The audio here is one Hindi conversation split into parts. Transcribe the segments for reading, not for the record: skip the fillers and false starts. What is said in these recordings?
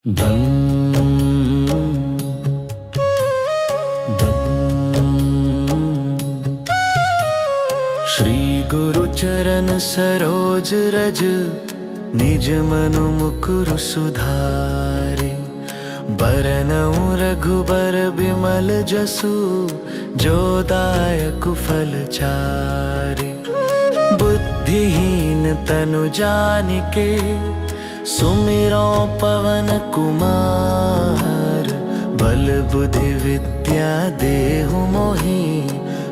श्री गुरु चरण सरोज रज निज मनु मुकुर सुधारे। बरनउँ रघुबर बिमल जसु जो दायक फल चारे। बुद्धिहीन तनु जानिके सुमिरो पवन कुमार। बल बुद्धि विद्या देहु मोहि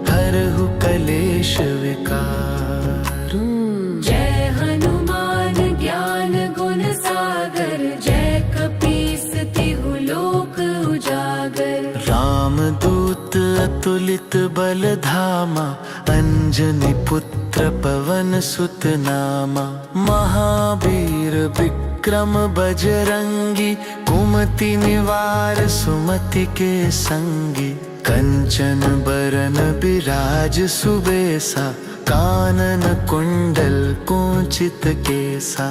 हरहु कलेश विकार। जय हनुमान ज्ञान गुण सागर। जय कपीस तिहु लोक उजागर। रामदूत अतुलित बल धामा। अंजनी पुत्र पवन सुत नामा। महावीर विक्रम बजरंगी। कुमति निवार सुमति के संगी। कंचन बरन बिराज सुबेसा। कानन कुंडल कुंचित केसा।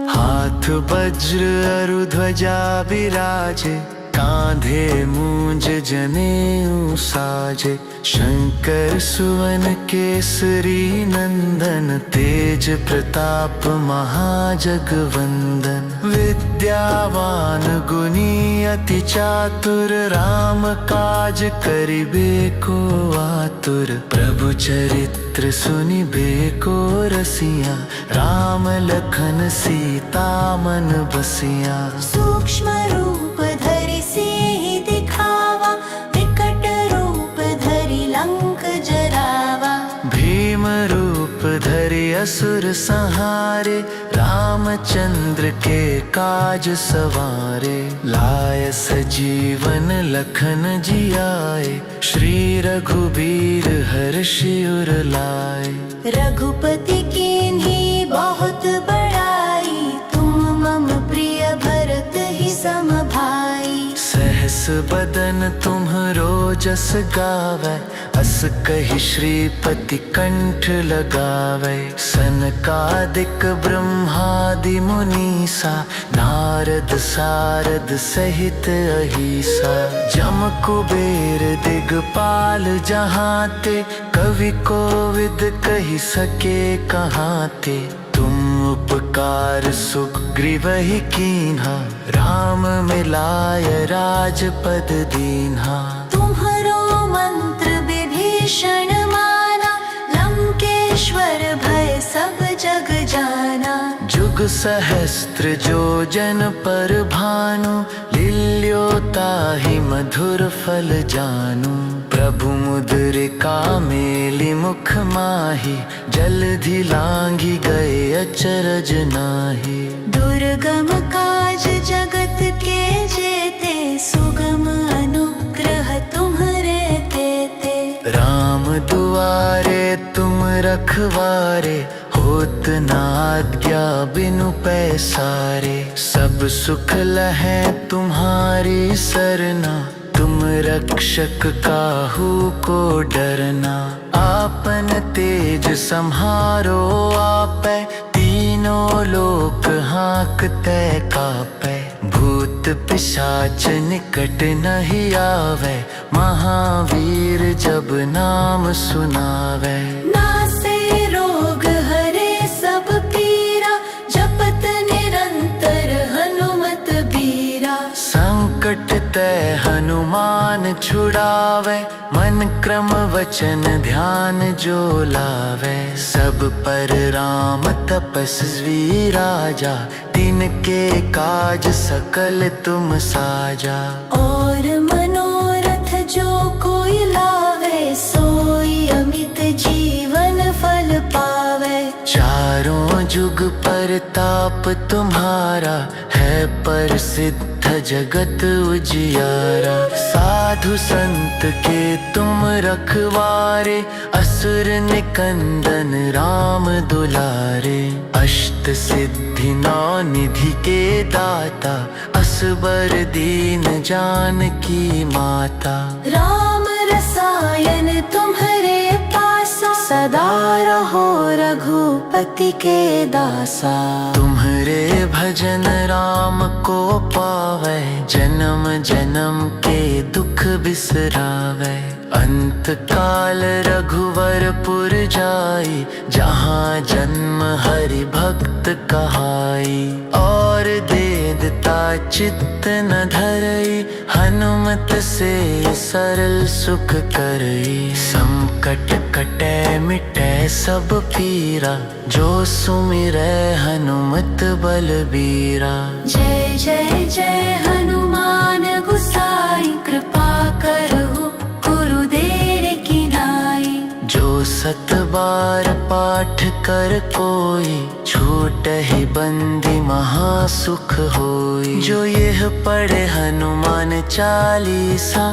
हाथ वज्र अरु ध्वजा बिराजे। कांधे मूंज जनेऊ साजे। शंकर सुवन केसरी नंदन। तेज प्रताप महाजगवंदन। विद्यावान गुणी अति चातुर। राम काज करिबे को आतुर। प्रभु चरित्र सुनिबे को रसिया। राम लखन सीता मन बसिया। सूक्ष्म रूप धरि सिंहि दिखावा। विकट रूप धरि लंक जरावा। भीम रूप धरि असुर संहारे। रामचंद्र के काज सवारे। लाय सजीवन लखन जियाए। श्री रघुबीर हर्षि उर लाए। रघुपति कीन्ही बहुत बड़ाई। तुम मम प्रिय भरत ही सम भाई। सहस बदन तुम्हरो जस गावै। अस कहि श्रीपति कंठ लगावै। सनकादिक ब्रह्मादि मुनीसा। नारद सारद सहित अहिसा। जम कुबेर दिगपाल जहाते। कवि कोविद कहि सके कहाते। तुम उपकार सुग्रीवहि कीन्हा। राम मिलाय राजपद दीन्हा। तुम्हरो मंत्र विभीषण माना। लंकेश्वर भय सब जग जाना। जुग सहस्त्र जो जन पर भानु। लील्यो ताहि मधुर फल जानू। प्रभु मुद्रिका मेलि मुख माहि। जलधि लांघि गए अचरज नाहि। दुर्गम काज जगत के जेते। सुगम अनुग्रह तुम्हरे तेते। राम दुआरे तुम रखवारे। होत न आज्ञा बिनु पैसारे। सब सुख लहै तुम्हारी सरना। तुम रक्षक काहू को डरना। आपन तेज सम्हारो आपै। तीनों लोक हाँकते कापै। भूत पिशाच निकट नहीं आवे। महावीर जब नाम सुनावे। नासे रोग हरे सब पीरा। जपत निरंतर हनुमत बीरा। संकट ते हनुमान छुड़ावे। मन क्रम वचन ध्यान जो लावे। सब पर राम तपस्वी राजा। तिनके काज सकल तुम साजा। और मनोरथ जो कोई लावे। सोई अमित जीवन फल पावे। चारों जुग परताप तुम्हारा। है प्रसिद्ध जगत उजियारा। साधु संत के तुम रखवारे। असुर निकंदन राम दुलारे। अष्ट सिद्धि नौ निधि के दाता। असबर दीन जानकी माता। राम रसायन तुम्हरे पासा। सदा रहो रघुपति के दासा। तुम्हारे भजन राम को पावे, जन्म जन्म के दुख बिसरावे। अंत काल रघुवरपुर जाई, जहाँ जन्म हरि भक्त कहाई। और देदता चित्त न धरई, हनुमत से सरल सुख करई। संकट कटे मिटे सब पीरा, जो सुमिरै हनुमत बलबीरा। जय जय जय हनुमान गुसाई, कृपा करहु गुरुदेव की नाई। जो सत बार पाठ कर कोई, छूटहि बंदी महासुख होई। जो यह पढ़े हनुमान चालीसा,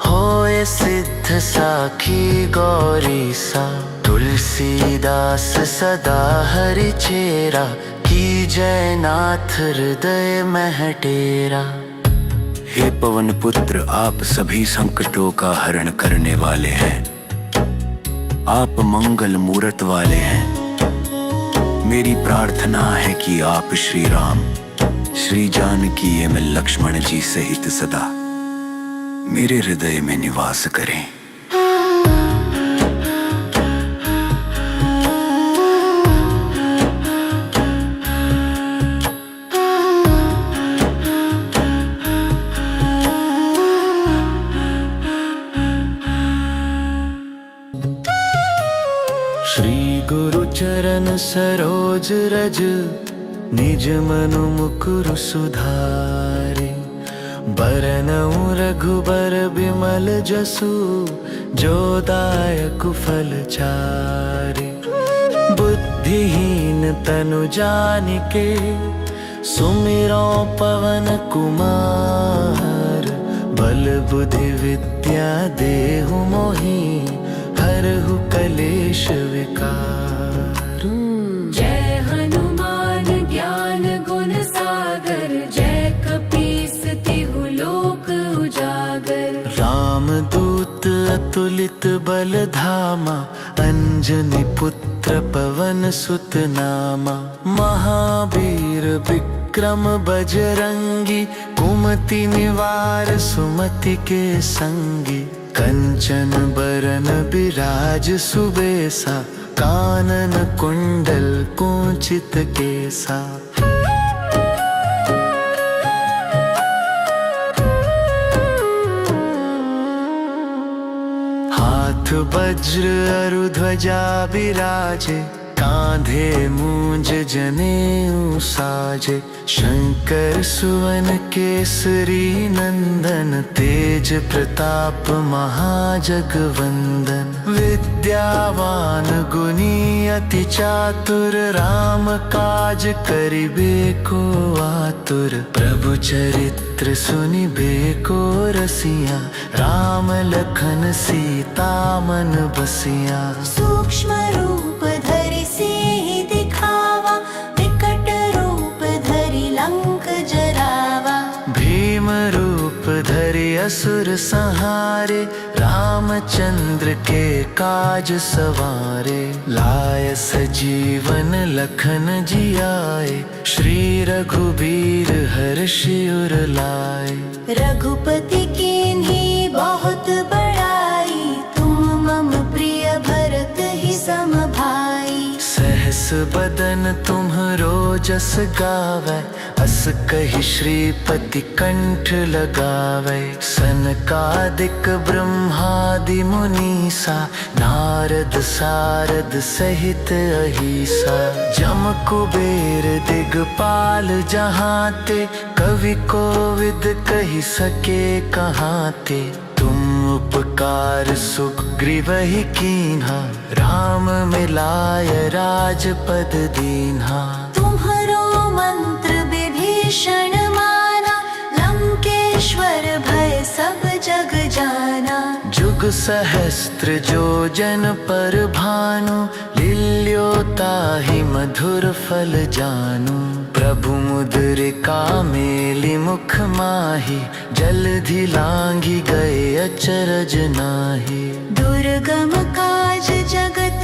होए सिद्ध साखी गौरीसा। तुलसीदास सदा हरि चेरा, की जय नाथ हृदय मह डेरा। हे पवन पुत्र, आप सभी संकटों का हरण करने वाले हैं। आप मंगल मूरत वाले हैं। मेरी प्रार्थना है कि आप श्री राम, श्री जानकी एवं लक्ष्मण जी सहित सदा मेरे हृदय में निवास करें। श्री गुरु चरण सरोज रज, निज मनु मुकुरु सुधारे। बरनउँ रघुबर बिमल जसु, जो दायक फल चारे। बुद्धिहीन तनु जानिके, सुमिरो पवन कुमार। बल बुद्धि विद्या देहु मोहि, हरहु कलेश विकार। जय हनुमान ज्ञान गुण सागर, जय कपीस तिहु लोक उजागर। रामदूत अतुलित बल धामा, अंजनी पुत्र पवन सुत नामा। महावीर विक्रम बजरंगी, कुमति निवार सुमति के संगी। कंचन बरन बिराज सुबेसा, कानन कुंडल कुंचित केसा। हाथ वज्र अरु ध्वजा बिराजे, कांधे मूंज जनेऊ साजे। शंकर सुवन केसरी नंदन, तेज प्रताप महाजगवंदन। विद्यावान गुणी अति चातुर, राम काज करिबे को आतुर। प्रभु चरित्र सुनिबे को रसिया, राम लखन सीता मन बसिया। सूक्ष्म रूप धरि सिंह दिखावा, विकट रूप धरि लंक जरावा। भीम रूप धरि असुर संहारे, रामचंद्र के काज सवारे। लाय सजीवन लखन जियाए, श्री रघुबीर हर्षि उर लाए। रघुपति कीन्ही बहुत बड़ाई, तुम मम प्रिय भरत ही सम भाई। सहस बदन तुम्हरो जस गावै, अस कहि श्रीपति कंठ लगावै। सनकादिक ब्रह्मादि मुनीसा, नारद सारद सहित अहिसा। जम कुबेर दिगपाल जहाते, कवि कोविद कहि सके कहाते। तुम उपकार सुग्रीवहि कीन्हा, राम मिलाय राजपद दीन्हा। तुम्हरो मंत्र विभीषण माना, लंकेश्वर भय सब जग जाना। जुग सहस्त्र जो जन पर भानु, लील्यो ताहि मधुर फल जानू। प्रभु मुद्रिका मेलि मुख माहि, जलधि लांघि गए अचरज नाहि। दुर्गम काज जगत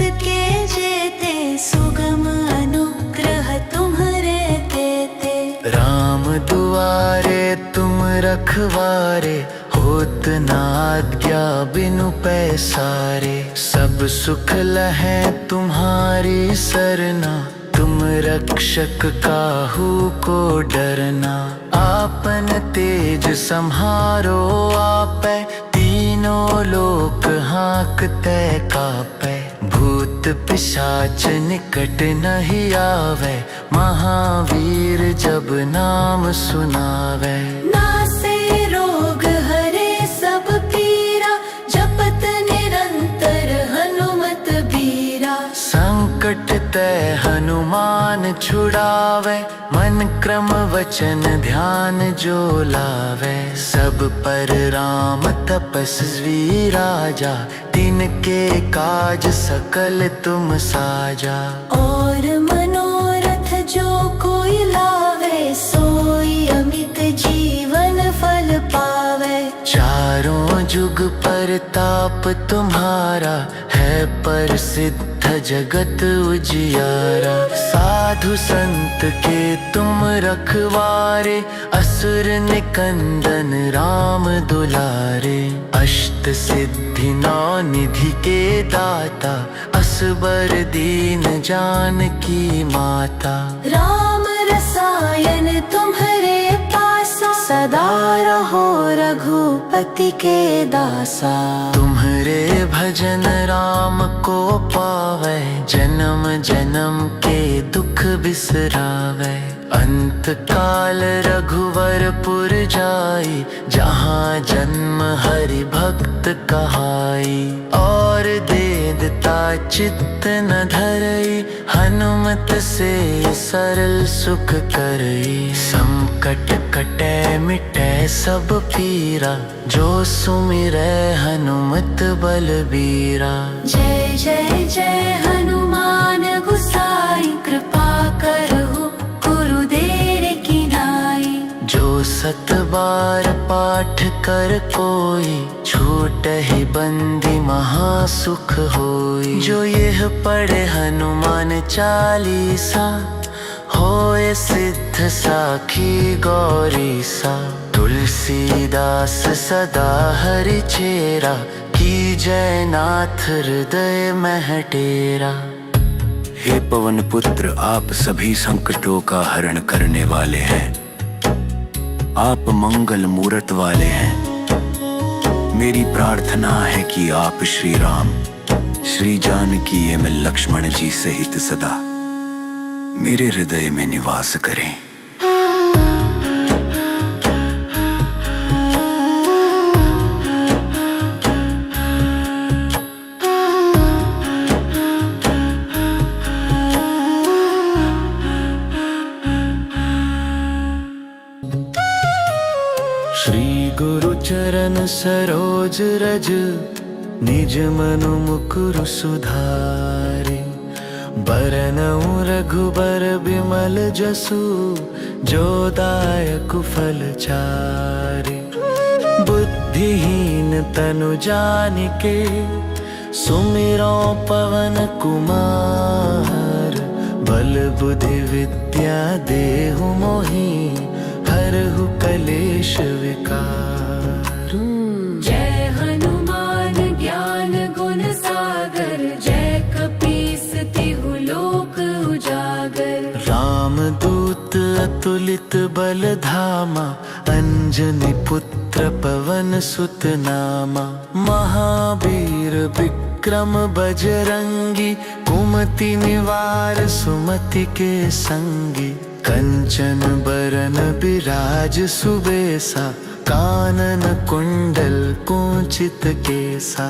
दुआरे तुम रखवारे, होत ना आज्ञा बिनु पैसारे। सब सुख लहै तुम्हारी सरना, तुम रक्षक काहू को डरना। आपन तेज सम्हारो आपै, तीनों लोक हाँकते कापै। भूत पिशाच निकट नहीं आवे, महावीर जब नाम सुनावे। नासे रोग हरे सब पीरा, जपत निरंतर हनुमत बीरा। संकट ते हनुमान छुड़ावे, मन क्रम वचन ध्यान जो लावे। सब पर राम तपस्वी राजा, तिनके काज सकल तुम साजा। और मनोरथ जो कोई लावे, सोई अमित जीवन फल पावे। चारों जुग परताप तुम्हारा, है प्रसिद्ध जगत उजियारा। साधु संत के तुम रखवारे, असुर निकंदन राम दुलारे। अष्ट सिद्धि नौ निधि के दाता, असबर दीन जानकी माता। राम रसायन तुम्हारे पासा, सदा रहो रघुपति के दासा। तुम्हारे भजन राम को पावे, जन्म जन्म के दुख बिसरावे। अंत काल रघुवरपुर जाई, जहाँ जन्म हरि भक्त कहाई। और देदता चित्त न धरई, हनुमत से सरल सुख करई। संकट कटे मिटे सब पीरा, जो सुमिरै हनुमत बलबीरा। जय जय जय हनुमान गोसाई, कृपा करहु गुरुदेव की नाई। जो सत बार पाठ कर कोई, छूटहि बंदी महासुख होई। जो यह पढ़े हनुमान चालीसा, होए सिद्ध साखी गौरीसा। तुलसीदास सदा हरि चेरा, की जय नाथ हृदय मह डेरा। हे पवन पुत्र, आप सभी संकटों का हरण करने वाले हैं। आप मंगल मूरत वाले हैं। मेरी प्रार्थना है कि आप श्री राम, श्री जानकी एवं लक्ष्मण जी सहित सदा मेरे हृदय में निवास करें। श्री गुरु चरण सरोज रज, निज मनु मुकुरु सुधारे। बरनउँ रघुबर बिमल जसु, जो दायक फल चारे। बुद्धिहीन तनु जानिके, सुमिरो पवन कुमार। बल बुद्धि विद्या देहु मोहि, हरहु कलेश विकार। जय हनुमान ज्ञान गुण सागर, जय कपीस तिहु लोक उजागर। रामदूत अतुलित बल धामा, अंजनी पुत्र पवन सुत नामा। महावीर विक्रम बजरंगी, कुमति निवार सुमति के संगी। कंचन बरन बिराज सुबेसा, कानन कुंडल कुंचित केसा।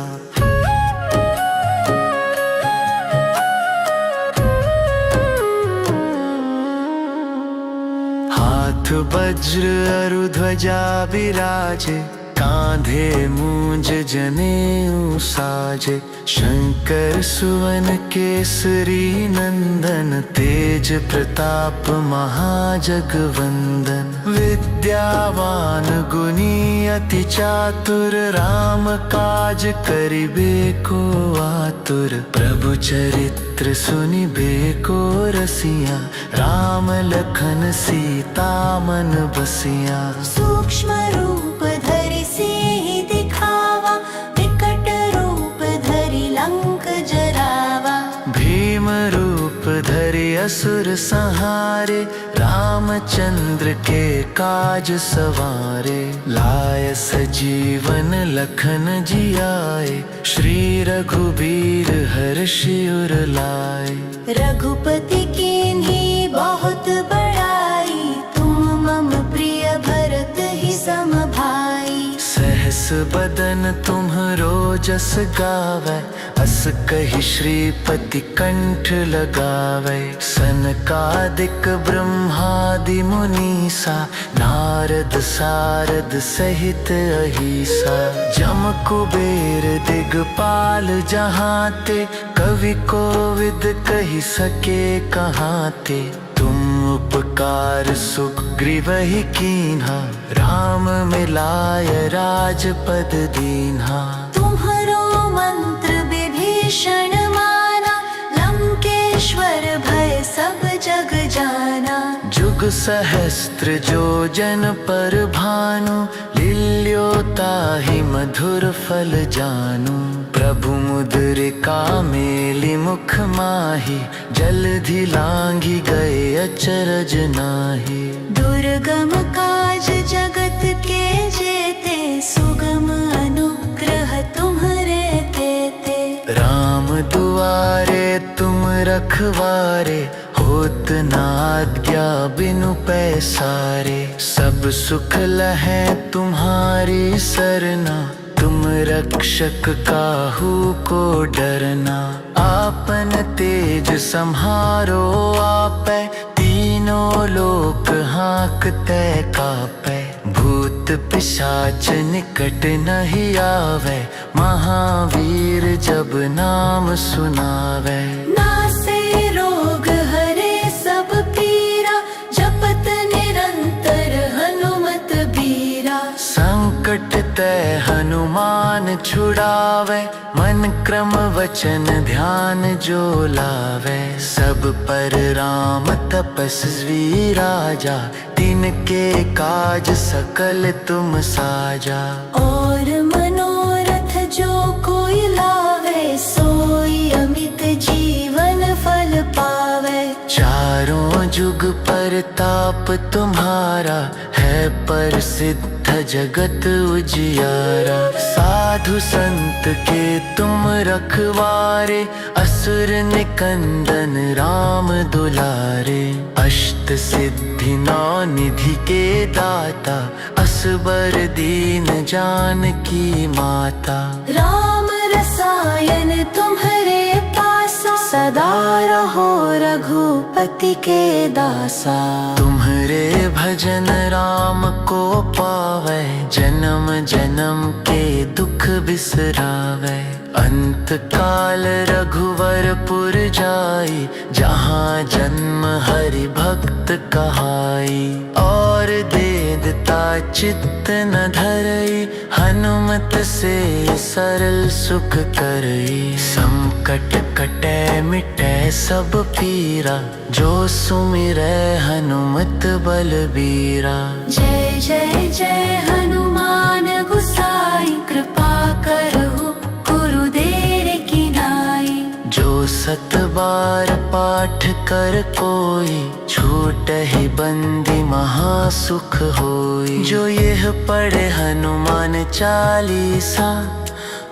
हाथ वज्र अरु ध्वजा बिराजे, कांधे मूंज जनेऊ साजे। शंकर सुवन केसरी नंदन, तेज प्रताप महाजगवंदन। विद्यावान गुणी अति चातुर, राम काज करिबे को आतुर। प्रभु चरित्र सुनिबे को रसिया, राम लखन सीता मन बसिया। सूक्ष्म रूप धरि सिंहि दिखावा, विकट रूप धरि लंक जरावा। भीम रूप धरि असुर संहारे, रामचंद्र के काज सवारे। लाय सजीवन लखन जियाए, श्री रघुबीर हर्षि उर लाए। रघुपति कीन्ही बहुत बड़ाई, तुम मम प्रिय भरत ही सम भाई। सहस बदन तुम्हरो जस गावै, अस कहि श्रीपति कंठ लगावै। सनकादिक ब्रह्मादि मुनीसा, नारद सारद सहित अहिसा। जम कुबेर दिगपाल जहाते, कवि कोविद कहि सके कहाते। तुम उपकार सुग्रीवहि कीन्हा, राम मिलाय राजपद दीन्हा। तुम्हरो मंत्र विभीषण माना, लंकेश्वर भय सब जग जाना। जुग सहस्त्र जो जन पर भानु, लील्यो ताहि मधुर फल जानू। प्रभु मुद्रिका मेलि मुख माहि, जलधि लांघि गए अचरज नाहि। दुर्गम काज जगत के जेते, सुगम अनुग्रह तुम्हरे तेते। राम दुआरे तुम रखवारे, होत न आज्ञा बिनु पैसारे। सब सुख लहै तुम्हारी सरना, तुम रक्षक काहू को डरना। आपन तेज सम्हारो आपै, तीनों लोक हाँकते कापै। भूत पिशाच निकट नहीं आवे, महावीर जब नाम सुनावे। नासे रोग हरे सब पीरा, जपत निरंतर हनुमत बीरा। संकट ते हनुमान छुड़ावे, मन क्रम वचन ध्यान जो लावे। सब पर राम तपस्वी राजा, तिनके काज सकल तुम साजा। और मनोरथ जो कोई लावे, सोई अमित जीवन फल पावे। चारों जुग परताप तुम्हारा, है प्रसिद्ध जगत उजियारा। साधु संत के तुम रखवारे, असुर निकंदन राम दुलारे। अष्ट सिद्धि नौ निधि के दाता, असबर दीन जानकी माता। राम रसायन तुम्हरे पासा, सदा रहो रघुपति के दासा। तुम्हरे भजन राम को पावै, जन्म जन्म के दुख बिसरावै। अंत काल रघुवरपुर जाई, जहाँ जन्म हरि भक्त कहाई। और देदता चित्त न धरई, हनुमत से सरल सुख करई। संकट कटै मिटै सब पीरा, जो सुमिरै हनुमत बलबीरा। जय जय जय हनुमान गुसाई, कृपा करहु गुरुदेव की नाई। जो सत बार पाठ कर कोई, छूटहि बंदी महासुख होई। जो यह पढ़े हनुमान चालीसा,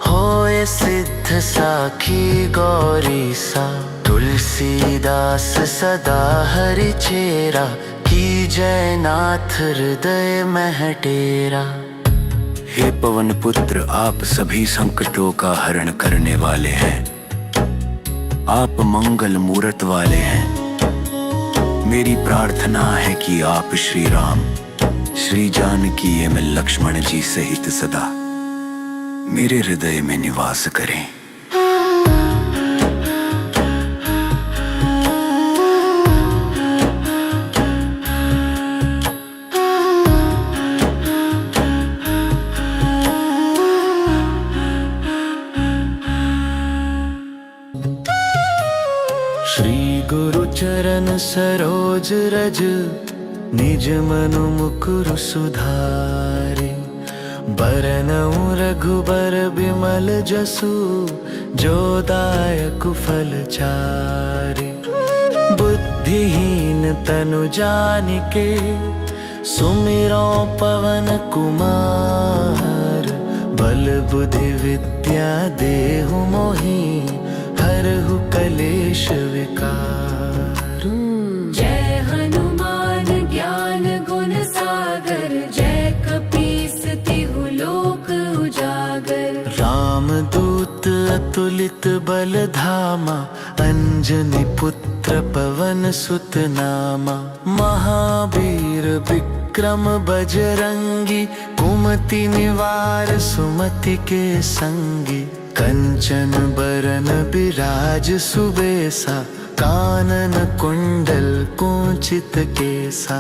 होए सिद्ध साखी गौरीसा। तुलसीदास सदा हरि चेरा, की जय नाथ हृदय मह डेरा। हे पवन पुत्र, आप सभी संकटों का हरण करने वाले हैं। आप मंगल मूरत वाले हैं। मेरी प्रार्थना है कि आप श्री राम, श्री जानकी एवं लक्ष्मण जी सहित सदा मेरे हृदय में निवास करें। श्री गुरु चरण सरोज रज, निज मनु मुकुरु सुधारे। बरनउँ रघुबर बिमल जसु, जो दायक फल चारे। बुद्धिहीन तनु जानिके, सुमिरो पवन कुमार। बल बुद्धि विद्या देहु मोहि, हरहु कलेश विकार। जय हनुमान ज्ञान गुण सागर, जय कपीस तिहु लोक उजागर। रामदूत अतुलित बल धामा, अंजनी पुत्र पवन सुत नामा। महावीर विक्रम बजरंगी, कुमति निवार सुमति के संगी। कंचन बरन बिराज सुबेसा, कानन कुंडल कुंचित केसा।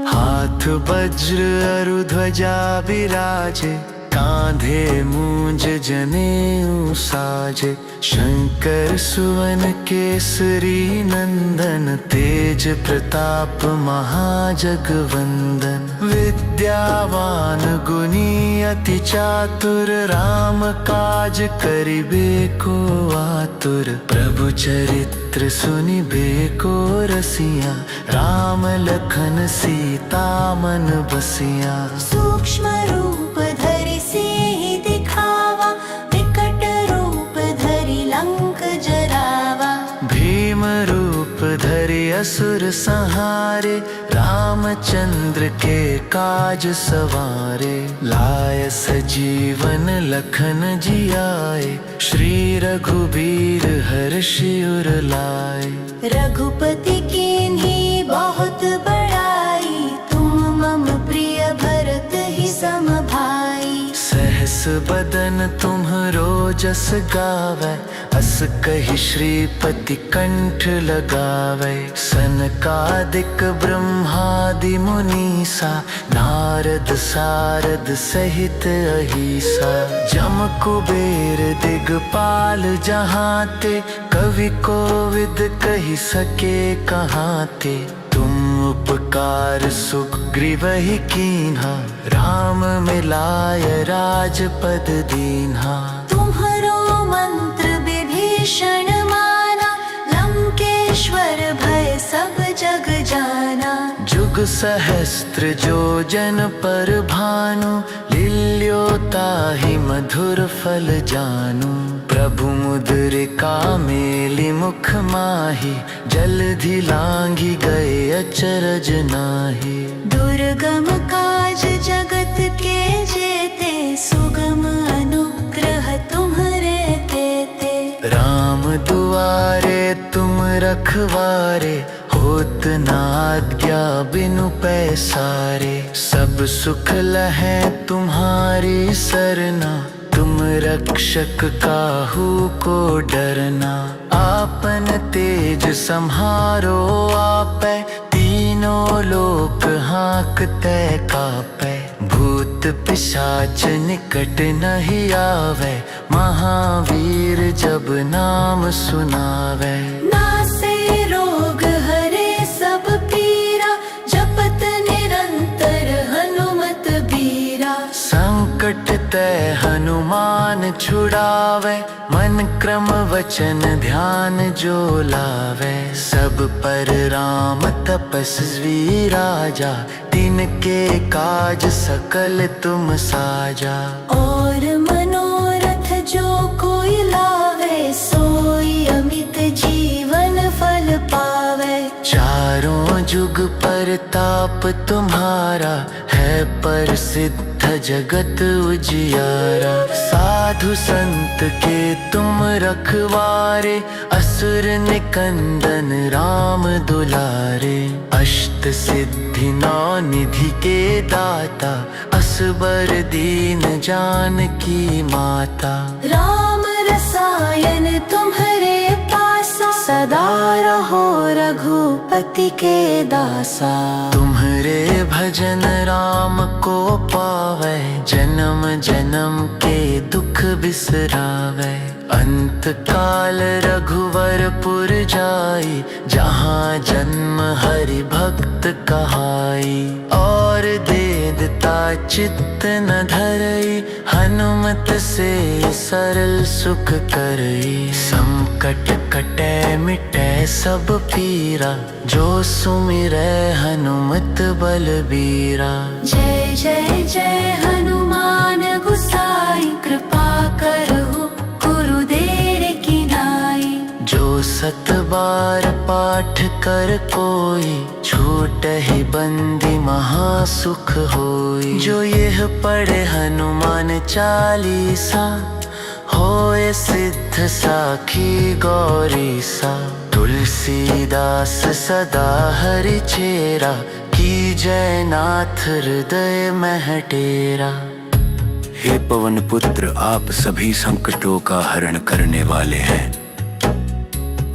हाथ वज्र अरु ध्वजा बिराजे, कांधे मूंज जनेऊ साजे। शंकर सुवन केसरी नंदन, तेज प्रताप महाजगवंदन। विद्यावान गुणी अति चातुर, राम काज करिबे को आतुर। प्रभु चरित्र सुनिबे को रसिया, राम लखन सीता मन बसिया। सूक्ष्म रूप धरि सिंहि दिखावा, विकट रूप धरि लंक जरावा। भीम रूप धरि असुर संहारे, रामचंद्र के काज सवारे। लाय सजीवन लखन जियाए, श्री रघुबीर हर्षि उर लाए। रघुपति कीन्ही बहुत बड़ाई, तुम मम प्रिय भरत ही सम भाई। सहस बदन तुम्हरो जस गावै, अस कहि श्रीपति कंठ लगावै। सनकादिक ब्रह्मादि मुनीसा, नारद सारद सहित अहिसा। जम कुबेर दिगपाल जहाते, कवि कोविद कहि सके कहाते। तुम उपकार सुग्रीवहि कीन्हा, राम मिलाय राजपद दीन्हा। तुम्हरो मंत्र विभीषण माना, लंकेश्वर भय सब जग जाना। जुग सहस्त्र जो जन पर भानु, लील्यो ताहि मधुर फल जानू। प्रभु मुद्रिका मेलि मुख माहि, जलधि लांघि गए अचरज नाहि। दुर्गम काज जगत के जेते, सुगम अनुग्रह तुम्हरे तेते। राम दुआरे तुम रखवारे, होत न आज्ञा बिनु पैसारे। सब सुख लहै तुम्हारी सरना, तुम रक्षक काहू को डरना। आपन तेज सम्हारो आपै, तीनों लोक हाँकते कापै। भूत पिशाच निकट नहीं आवे, महावीर जब नाम सुनावे। नासे रोग हरे सब पीरा, जपत निरंतर हनुमत बीरा। संकट ते हनुमान छुड़ावे, मन क्रम वचन ध्यान जो लावे। सब पर राम तपस्वी राजा, तिनके काज सकल तुम साजा। और मनोरथ जो कोई लावे, सोई अमित जीवन फल पावे। चारों जुग परताप तुम्हारा, है प्रसिद्ध जगत उजियारा। साधु संत के तुम रखवारे, असुर निकंदन राम दुलारे। अष्ट सिद्धि नौ निधि के दाता, असबर दीन जानकी माता। राम रसायन तुम्हारे पासा, सदा रहो रघुपति के दासा। तुम्हारे भजन राम को पावे, जन्म जन्म के दुख बिसरावे। अंत काल रघुवरपुर जाई, जहाँ जन्म हरि भक्त कहाई। और देदता चित्त न धरई, हनुमत से सरल सुख करई। संकट कटे मिटे सब पीरा, जो सुमिरै हनुमत बलबीरा। जय जय जय हनुमान गुसाई, कृपा करहु गुरुदेव की नाई। जो सत बार पाठ कर कोई, छूटहि बंदी महासुख होई। जो यह पढ़े हनुमान चालीसा, होए सिद्ध साखी गौरीसा। तुलसीदास सदा हरि चेरा, की जय नाथ हृदय मह डेरा। हे पवन पुत्र, आप सभी संकटों का हरण करने वाले हैं।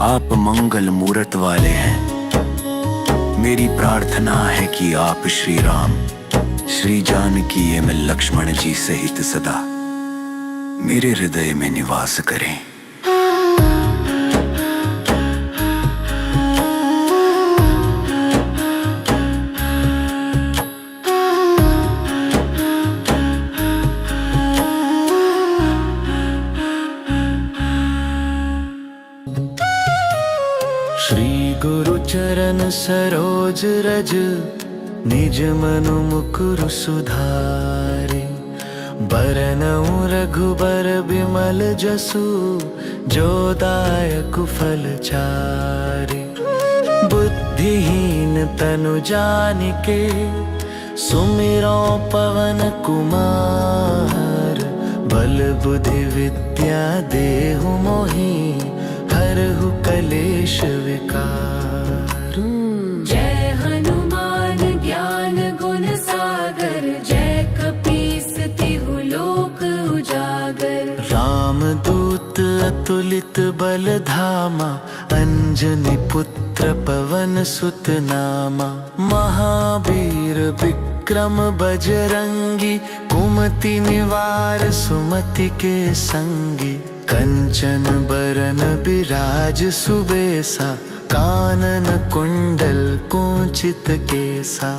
आप मंगल मूरत वाले हैं। मेरी प्रार्थना है कि आप श्री राम, श्री जानकी एवं लक्ष्मण जी सहित सदा मेरे हृदय में निवास करें। श्री गुरु चरण सरोज रज, निज मनु मुकुरु सुधारि। बरनउँ रघुबर बिमल जसु, जो दायक फल चारि। बुद्धिहीन तनु जानिके, सुमिरो पवन कुमार। बल बुद्धि विद्या देहु मोहि, हरहु कलेश विकार। जय हनुमान ज्ञान गुण सागर, जय कपीस तिहु लोक उजागर। रामदूत अतुलित बल धामा, अंजनी पुत्र पवन सुत नामा। महावीर विक्रम बजरंगी, कुमति निवार सुमति के संगी। कंचन बरन बिराज सुबेसा, कानन कुंडल कुंचित केसा।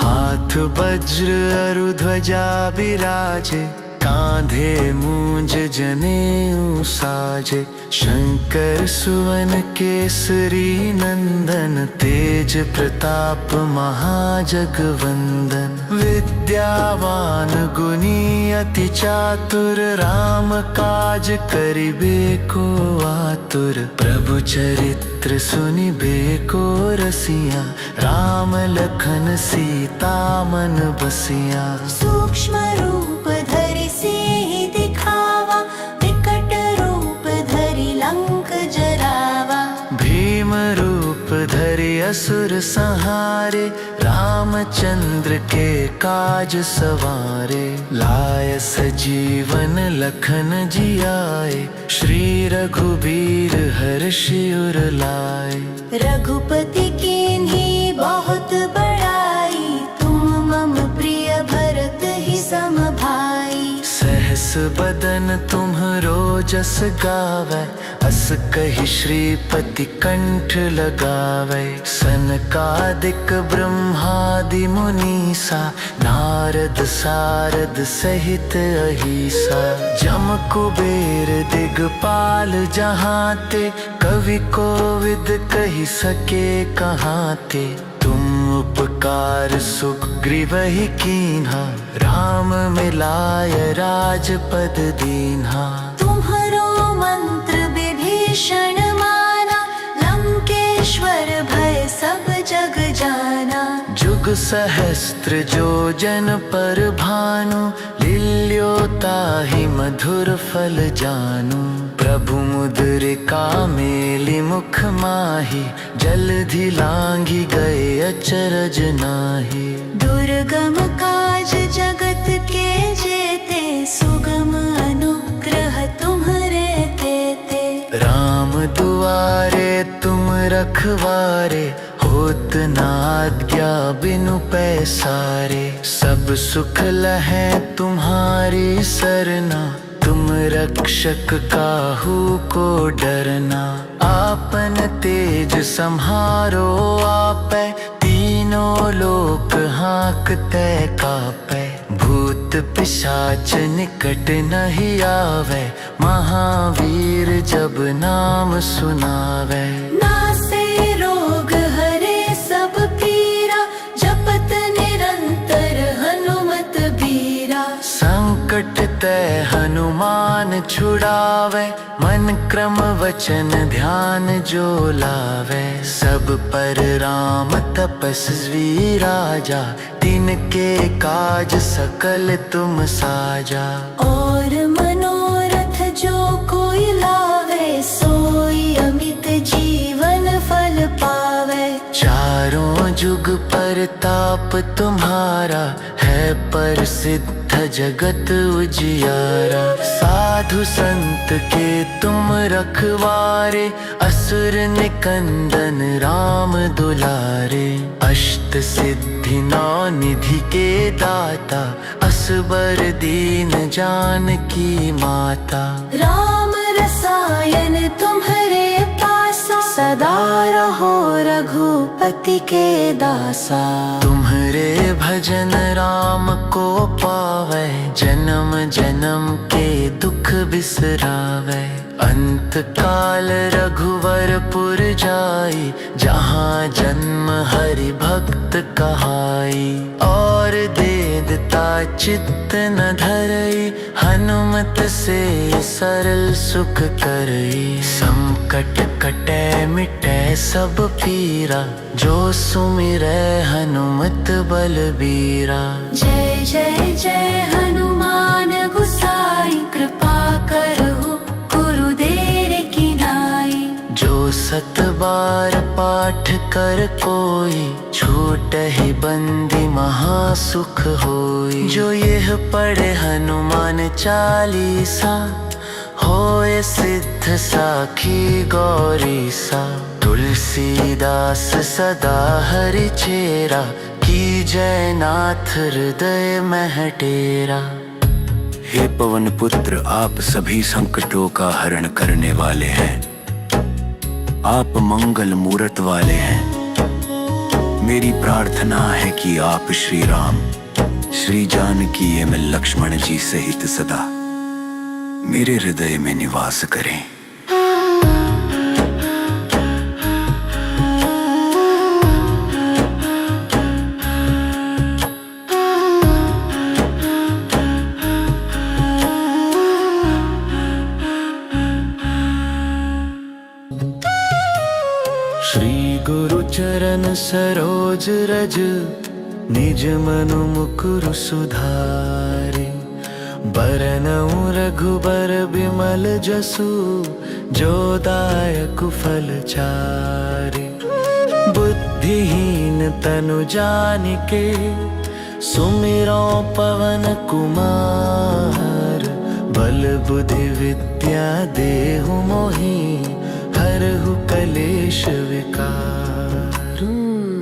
हाथ वज्र अरु ध्वजा बिराजे, कांधे मूंज जनेऊ साजे। शंकर सुवन केसरी नंदन, तेज प्रताप महाजगवंदन। विद्यावान गुणी अति चातुर, राम काज करिबे को आतुर। प्रभु चरित्र सुनिबे को रसिया, राम लखन सीता मन बसिया। सूक्ष्म रूप धरि सिंह दिखावा, विकट रूप धरि लंक जरावा। भीम रूप धरि असुर संहारे, रामचंद्र के काज सवारे। लाय सजीवन लखन जियाए, श्री रघुबीर हर्षि उर लाए। रघुपति कीन्ही बहुत बड़ाई, तुम मम प्रिय भरत ही सम भाई। सहस बदन तुम्हरो जस गावै, अस कहि श्रीपति कंठ लगावै। सनकादिक ब्रह्मादि मुनीसा, नारद सारद सहित अहिसा। जम कुबेर दिगपाल जहाते, कवि कोविद कहि सके कहाते। तुम उपकार सुग्रीवहि कीन्हा, राम मिलाय राजपद दीन्हा। तुम्हरो मंत्र विभीषण माना, लंकेश्वर भय सब जग जाना। जुग सहस्त्र जो जन पर भानु, लील्यो ताहि मधुर फल जानु। प्रभु मुद्रिका मेलि मुख माहि, जलधि लांघि गए अचरज नाहि। दुर्गम काज जगत के जेते, सुगम अनुग्रह तुम्हरे तेते। राम दुआरे तुम रखवारे, होत ना आज्ञा बिनु पैसारे। सब सुख लहै तुम्हारी सरना, तुम रक्षक काहू को डरना। आपन तेज सम्हारो आपै, तीनों लोक हाँकते कापै। भूत पिशाच निकट नहीं आवे, महावीर जब नाम सुनावे। नासे रोग हरे सब पीरा, जपत निरंतर हनुमत बीरा। संकट ते हनुमान छुड़ावे, मन क्रम वचन ध्यान जो लावे। सब पर राम तपस्वी राजा, तिनके काज सकल तुम साजा। और मनोरथ जो कोई लावे, सोई अमित जीवन फल पावे। चारों जुग परताप तुम्हारा, है प्रसिद्ध जगत उजियारा। साधु संत के तुम रखवारे, असुर निकंदन राम दुलारे। अष्ट सिद्धि नौ निधि के दाता, असबर दीन जानकी माता। राम रसायन तुम्हारे पासा, सदा रहो रघुपति के दासा। तुम्हारे भजन राम को पावे, जन्म जन्म के दुख बिसरावे। अंत काल रघुवरपुर जाई, जहाँ जन्म हरि भक्त कहाई। और देदता चित्त न धरई, हनुमत से सरल सुख करई। संकट कटे मिटे सब पीरा, जो सुमिरै हनुमत बलबीरा। जय जय जय हनुमान गोसाई, कृपा करहु गुरुदेव की नाई। जो सत बार पाठ कर कोई, छूटहि बंदी महासुख होई। जो यह पढ़े हनुमान चालीसा, होए सिद्ध साखी गौरीसा। तुलसीदास सदा हरि चेरा, की जय नाथ हृदय मह डेरा। हे पवन पुत्र, आप सभी संकटों का हरण करने वाले हैं। आप मंगल मूरत वाले हैं। मेरी प्रार्थना है कि आप श्री राम, श्री जानकी एवं लक्ष्मण जी सहित सदा मेरे हृदय में निवास करें। श्री गुरु चरण सरोज रज, निज मनु मुकुरु सुधारे। बरनउँ रघुबर बिमल जसु, जो दायक फल चारे। बुद्धिहीन तनु जानिके, सुमिरो पवन कुमार। बल बुद्धि विद्या देहु मोहि, हरहु कलेश विकार।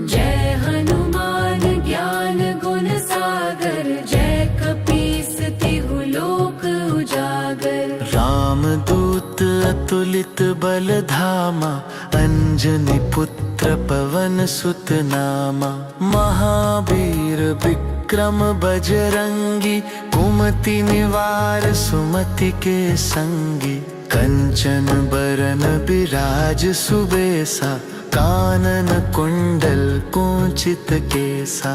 जय हनुमान ज्ञान गुण सागर, जय कपीस तिहु लोक उजागर। रामदूत अतुलित बल धामा, अंजनी पुत्र पवन सुत नामा। महावीर विक्रम बजरंगी, कुमति निवार सुमति के संगी। कंचन बरन बिराज सुबेसा, कानन कुंडल कुंचित केसा।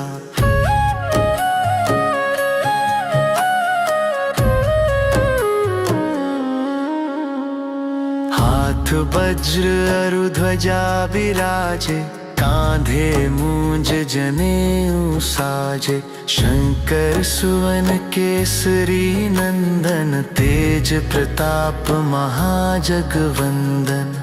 हाथ वज्र अरु ध्वजा बिराजे, कांधे मूंज जनेऊ साजे। शंकर सुवन केसरी नंदन, तेज प्रताप महाजगवंदन।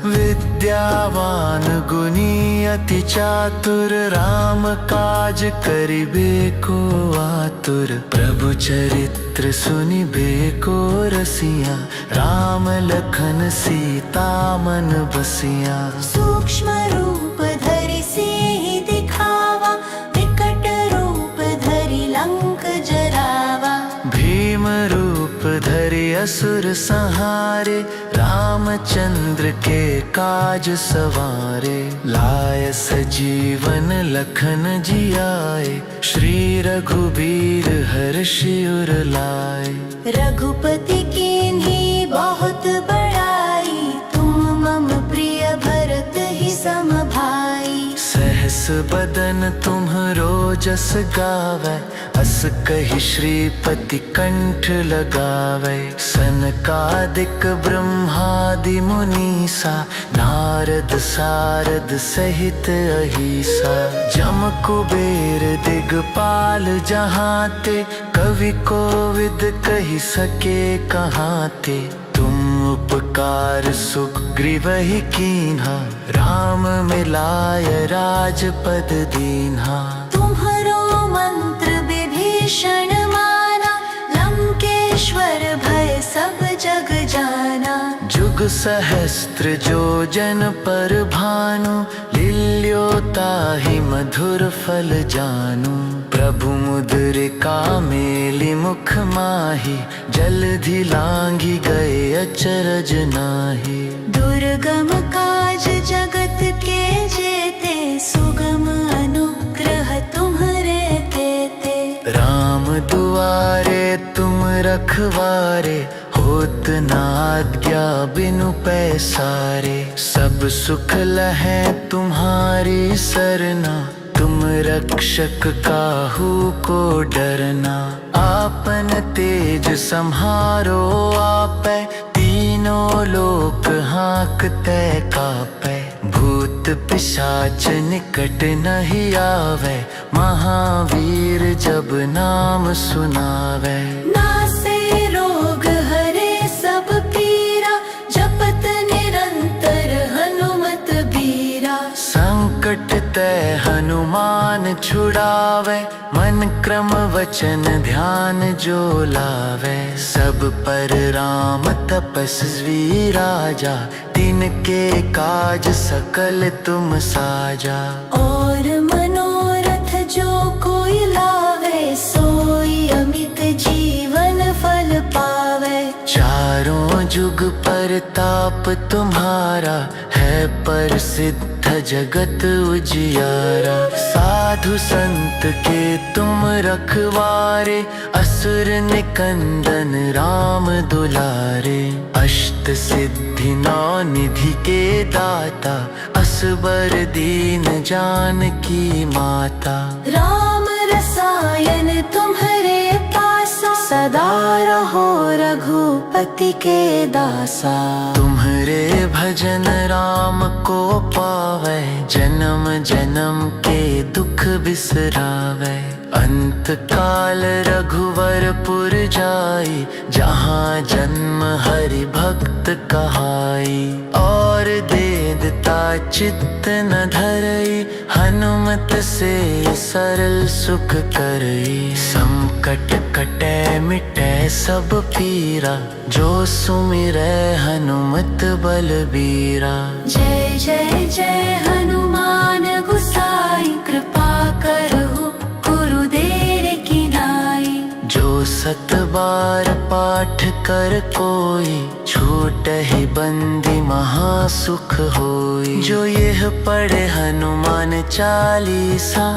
विद्यावान गुणी अति चातुर राम काज करिबे को आतुर। प्रभु चरित्र सुनिबे को रसिया राम लखन सीता मन बसिया। सूक्ष्म रूप धरि सिंह दिखावा विकट रूप धरि लंक जरावा। भीम रूप धरि असुर संहारे रामचंद्र के काज सवारे। लाय सजीवन लखन जियाए श्री रघुबीर हर्षि उर लाए। रघुपति कीन्ही बहुत बड़ाई तुम मम प्रिय भरत ही सम भाई। सहस बदन तुम्हरो जस गावै अस कहि श्रीपति कंठ लगावै। सनकादिक ब्रह्मादि मुनीसा नारद सारद सहित अहिसा। जम कुबेर दिगपाल जहाते कवि कोविद कहि सके कहाते। तुम उपकार सुग्रीवहि कीन्हा राम मिलाय राजपद दीन्हा। तुम्हरो मंत्र विभीषण माना लंकेश्वर भय सब जग जाना। जुग सहस्त्र जो जन पर भानु लील्यो ताहि मधुर फल जानू। प्रभु मुद्रिका मेलि मुख माहि जलधि लांघि गए अचरज नाहि। दुर्गम काज जगत के जेते सुगम अनुग्रह तुम्हरे तेते। राम दुआरे तुम रखवारे होत न आज्ञा बिनु पैसारे। सब सुख लहै तुम्हारी सरना तुम रक्षक काहू को डरना। आपन तेज सम्हारो आपै तीनों लोक हाँकते कापै। भूत पिशाच निकट नहीं आवे महावीर जब नाम सुनावे। नासे रोग हरे सब पीरा जपत निरंतर हनुमत बीरा। संकट ते हनुमान छुड़ावे मन क्रम वचन ध्यान जो लावे। सब पर राम तपस्वी राजा तिनके काज सकल तुम साजा। और मनोरथ जो कोई लावे सोई अमित जीवन फल पावे। चारों जुग परताप तुम्हारा है प्रसिद्ध जगत उजियारा। साधु संत के तुम रखवारे असुर निकंदन राम दुलारे। अष्ट सिद्धि नौ निधि के दाता असबर दीन जानकी माता। राम रसायन तुम्हरे पासा सदा रहो रघुपति के दासा। तुम्हारे भजन राम को पावे जन्म जन्म के दुख बिसरावे। अंत काल रघुवरपुर जाई जहाँ जन्म हरि भक्त कहाई। और देदता चित्त न धरई हनुमत से सरल सुख करई। संकट कटे मिटे सब पीरा जो सुमिरै हनुमत बलबीरा। जय जय जय हनुमान गुसाई कृपा करहु गुरुदेव की नाई। जो सत बार पाठ कर कोई छूटहि बंदी महासुख होई। जो यह पढ़े हनुमान चालीसा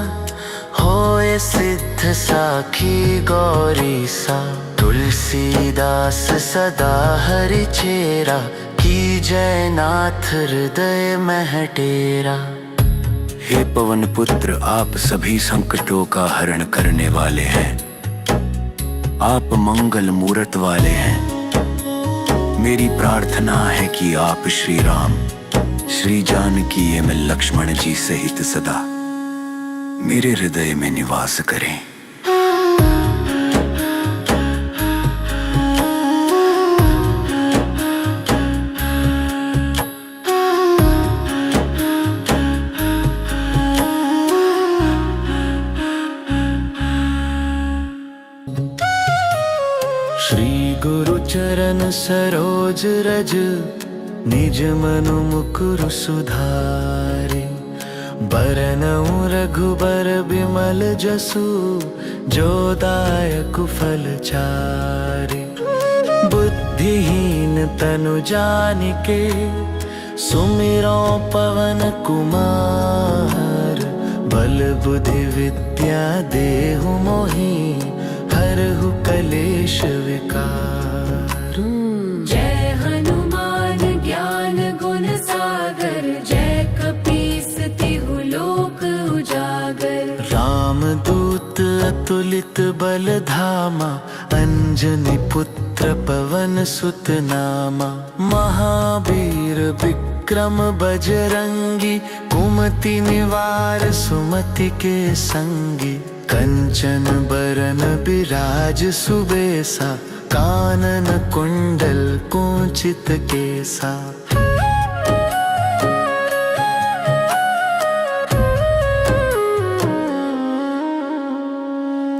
होए सिद्ध साखी गौरीसा। तुलसीदास सदा हरि चेरा की जय नाथ हृदय मह डेरा। हे पवन पुत्र आप सभी संकटों का हरण करने वाले हैं। आप मंगल मूरत वाले हैं। मेरी प्रार्थना है कि आप श्री राम श्री जानकी एवं लक्ष्मण जी सहित सदा मेरे हृदय में निवास करें। लोचन सरोज रज, निज मनु मुकुर सुधारे। बरनउँ रघुबर बिमल जसु, जो दायक फल चारे। बुद्धिहीन तनु जानिके, सुमिरो पवन कुमार। बल बुद्धि विद्या देहु मोहि, हरहु कलेश विकार। जय हनुमान ज्ञान गुण सागर, जय कपीस तिहु लोक उजागर। रामदूत अतुलित बल धामा, अंजनी पुत्र पवन सुत नामा। महावीर विक्रम बजरंगी, कुमति निवार सुमति के संगी। कंचन बरन बिराज सुबेसा, कानन कुंडल कुंचित केसा।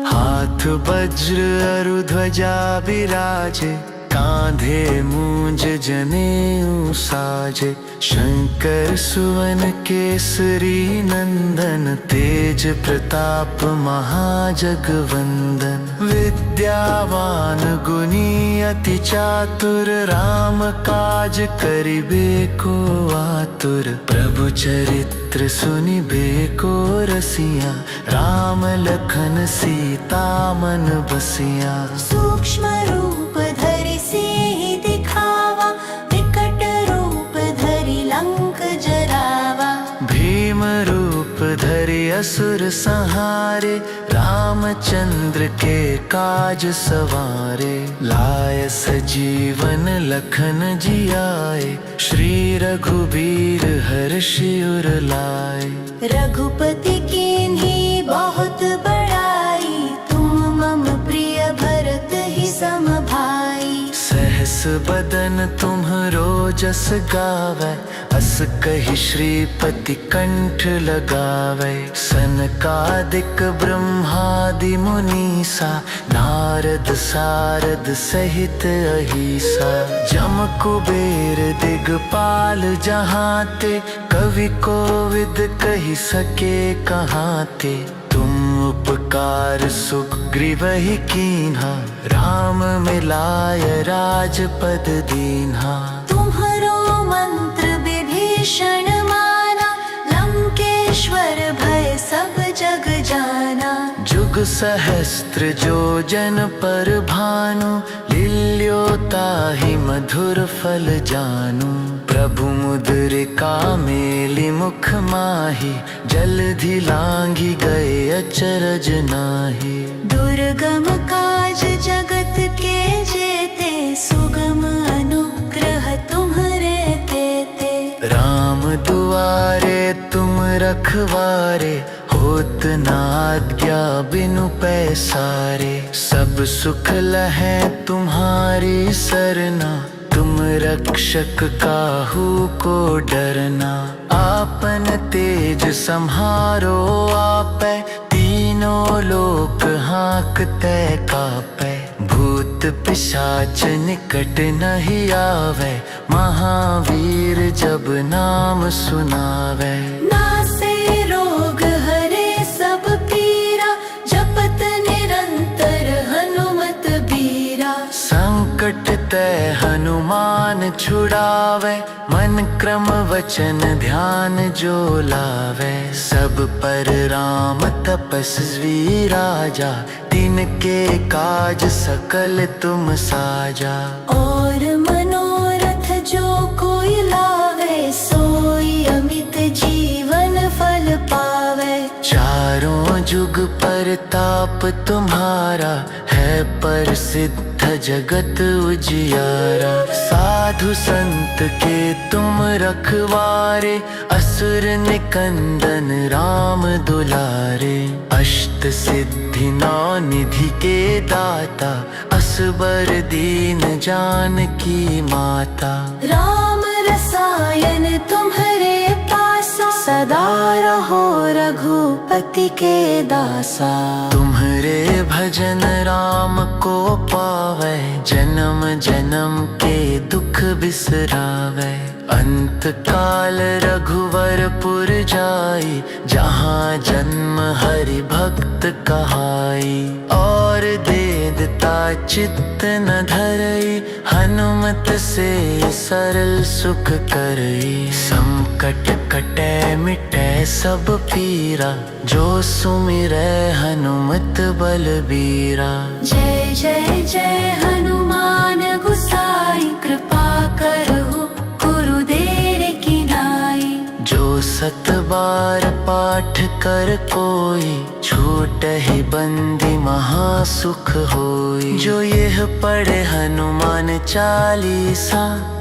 हाथ वज्र अरु ध्वजा बिराजे, कांधे मूंज जनेऊ साजे। शंकर सुवन केसरी नंदन, तेज प्रताप महाजगवंदन। विद्यावान गुणी अति चातुर, राम काज करिबे को आतुर। प्रभु चरित्र सुनिबे को रसिया, राम लखन सीता मन बसिया। सूक्ष्म रूप धरि सिंहि दिखावा, विकट रूप धरि लंक जरावा। भीम रूप धरि असुर संहारे, रामचंद्र के काज सवारे। लाय सजीवन लखन जियाए, श्री रघुबीर हर्षि उर लाए। रघुपति कीन्ही बहुत बड़ाई, तुम मम प्रिय भरत ही सम भाई। सहस बदन तुम्हरो जस गावै, अस कहि श्रीपति कंठ लगावै। सनकादिक ब्रह्मादि मुनीसा, नारद सारद सहित अहिसा। जम कुबेर दिगपाल जहाते, कवि कोविद कहि सके कहाते। तुम उपकार सुग्रीवहि कीन्हा, राम मिलाय राजपद दीन्हा। तुम्हरो मंत्र विभीषण माना, लंकेश्वर भय सब जग जाना। जुग सहस्त्र जो जन पर भानु, लील्यो ताहि मधुर फल जानू। प्रभु मुद्रिका मेलि मुख माहि, जलधि लांघि गए अचरज नाहि। दुर्गम काज जगत के जेते, सुगम अनुग्रह तुम्हरे तेते। राम दुआरे तुम रखवारे, होत न आज्ञा बिनु पैसारे। सब सुख लहै तुम्हारी सरना, तुम रक्षक काहू को डरना। आपन तेज सम्हारो आपै, तीनों लोक हाँकते कापै। भूत पिशाच निकट नहीं आवे, महावीर जब नाम सुनावे। नासे रोग हरे सब पीरा, जपत निरंतर हनुमत बीरा। संकट ते हनुमान छुड़ावे, मन क्रम वचन ध्यान जो लावे। सब पर राम तपस्वी राजा, तिनके काज सकल तुम साजा। और मनोरथ जो कोई लावे, सोई अमित जीवन फल पावे। चारों जुग परताप तुम्हारा, है प्रसिद्ध जगत उजियारा। साधु संत के तुम रखवारे, असुर निकंदन राम दुलारे। अष्ट सिद्धि नौ निधि के दाता, असबर दीन जानकी माता। राम रसायन तुम्हरे पासा, सदा रहो रघुपति के दासा। तुम्हारे भजन राम को पावे, जन्म जन्म के दुख बिसरावे। अंत काल रघुवरपुर जाई, जहाँ जन्म हरि भक्त कहाई। और देदता चित्त न धरई, हनुमत से सरल सुख करई। संकट कटे मिटे सब पीरा, जो सुमिरै हनुमत बलबीरा। जय जय जय हनुमान गुसाई, कृपा करहु गुरुदेव की नाई। जो सत बार पाठ कर कोई, छूटहि बंदी महासुख होई। जो यह पढ़े हनुमान चालीसा,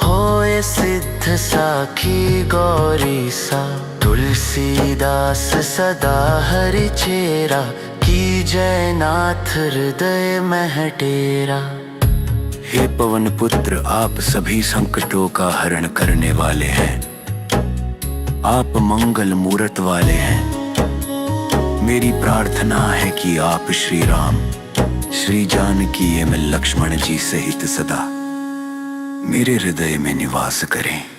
होए सिद्ध साखी गौरीसा। तुलसीदास सदा हरि चेरा, की जय नाथ हृदय मह डेरा। हे पवन पुत्र, आप सभी संकटों का हरण करने वाले हैं। आप मंगल मूरत वाले हैं। मेरी प्रार्थना है कि आप श्री राम, श्री जानकी एवं लक्ष्मण जी सहित सदा मेरे हृदय में निवास करें।